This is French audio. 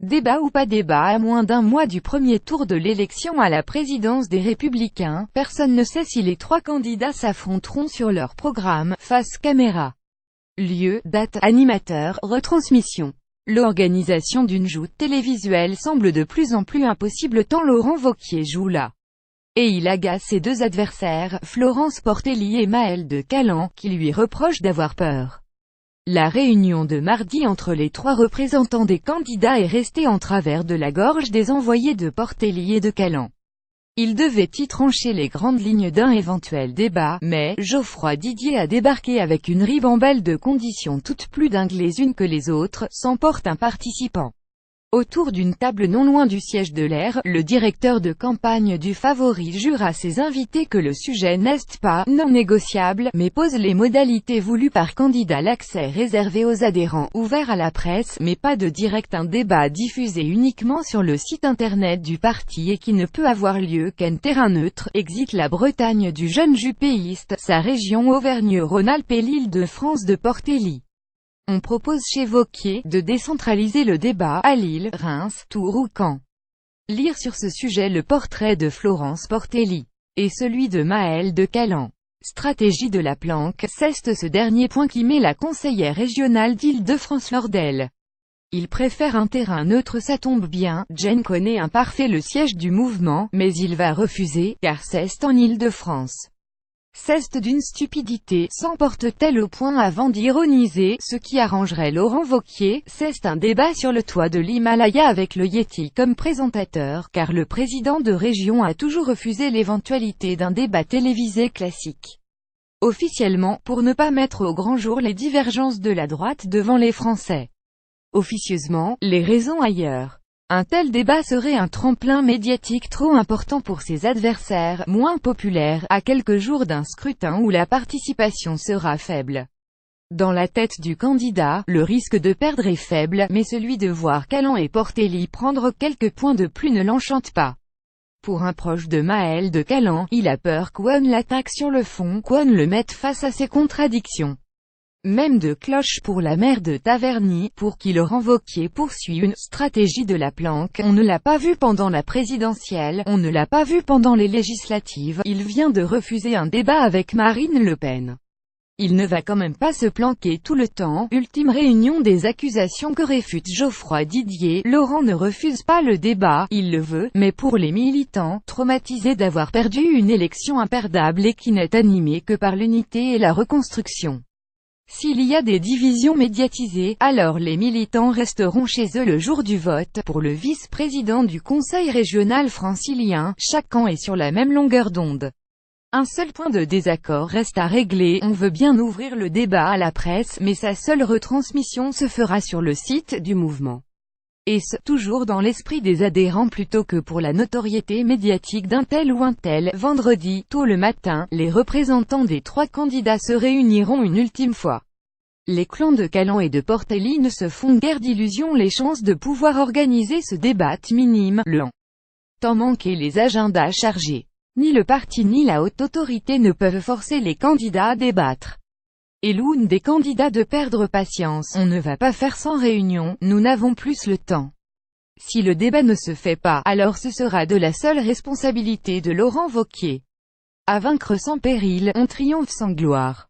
Débat ou pas débat, à moins d'un mois du premier tour de l'élection à la présidence des Républicains, personne ne sait si les trois candidats s'affronteront sur leur programme, face caméra. Lieu, date, animateur, retransmission. L'organisation d'une joute télévisuelle semble de plus en plus impossible tant Laurent Wauquiez joue là. Et il agace ses deux adversaires, Florence Portelli et Maëlle de Caland, qui lui reprochent d'avoir peur. La réunion de mardi entre les trois représentants des candidats est restée en travers de la gorge des envoyés de Portelli et de Caland. Ils devaient y trancher les grandes lignes d'un éventuel débat, mais Geoffroy Didier a débarqué avec une ribambelle de conditions toutes plus dingues les unes que les autres, s'emporte un participant. Autour d'une table non loin du siège de l'Air, le directeur de campagne du favori jure à ses invités que le sujet n'est pas non négociable, mais pose les modalités voulues par candidat, l'accès réservé aux adhérents, ouvert à la presse, mais pas de direct, un débat diffusé uniquement sur le site internet du parti et qui ne peut avoir lieu qu'un terrain neutre, exit la Bretagne du jeune jupéiste, sa région Auvergne-Rhône-Alpes et l'Île-de-France de Portelli. On propose chez Wauquiez de décentraliser le débat à Lille, Reims, Tours ou Caen. Lire sur ce sujet le portrait de Florence Portelli et celui de Maëlle de Caland. Stratégie de la planque, c'est ce dernier point qui met la conseillère régionale d'Île-de-France lors d'elle. Il préfère un terrain neutre, ça tombe bien, Jen connaît un parfait le siège du mouvement, mais il va refuser, car c'est en Île-de-France. C'est d'une stupidité, s'emporte-t-elle au point avant d'ironiser, ce qui arrangerait Laurent Wauquiez, c'est un débat sur le toit de l'Himalaya avec le Yéti comme présentateur, car le président de région a toujours refusé l'éventualité d'un débat télévisé classique. Officiellement, pour ne pas mettre au grand jour les divergences de la droite devant les Français. Officieusement, les raisons ailleurs. Un tel débat serait un tremplin médiatique trop important pour ses adversaires, moins populaires, à quelques jours d'un scrutin où la participation sera faible. Dans la tête du candidat, le risque de perdre est faible, mais celui de voir Caland et Portelli prendre quelques points de plus ne l'enchante pas. Pour un proche de Maëlle de Caland, il a peur qu'on l'attaque sur le fond, qu'on le mette face à ses contradictions. Même de cloche pour la maire de Taverny, pour qui Laurent Wauquiez poursuit une « stratégie de la planque ». On ne l'a pas vu pendant la présidentielle, on ne l'a pas vu pendant les législatives, il vient de refuser un débat avec Marine Le Pen. Il ne va quand même pas se planquer tout le temps. Ultime réunion des accusations que réfute Geoffroy Didier, Laurent ne refuse pas le débat, il le veut, mais pour les militants, traumatisés d'avoir perdu une élection imperdable et qui n'est animée que par l'unité et la reconstruction. S'il y a des divisions médiatisées, alors les militants resteront chez eux le jour du vote. Pour le vice-président du conseil régional francilien, chaque camp est sur la même longueur d'onde. Un seul point de désaccord reste à régler, on veut bien ouvrir le débat à la presse, mais sa seule retransmission se fera sur le site du mouvement. Et ce, toujours dans l'esprit des adhérents plutôt que pour la notoriété médiatique d'un tel ou un tel. Vendredi, tôt le matin, les représentants des trois candidats se réuniront une ultime fois. Les clans de Caland et de Portelli ne se font guère d'illusions, les chances de pouvoir organiser ce débat minimes, tant manqué les agendas chargés. Ni le parti ni la haute autorité ne peuvent forcer les candidats à débattre. Et l'une des candidats de perdre patience, on ne va pas faire sans réunion, nous n'avons plus le temps. Si le débat ne se fait pas, alors ce sera de la seule responsabilité de Laurent Wauquiez. À vaincre sans péril, on triomphe sans gloire.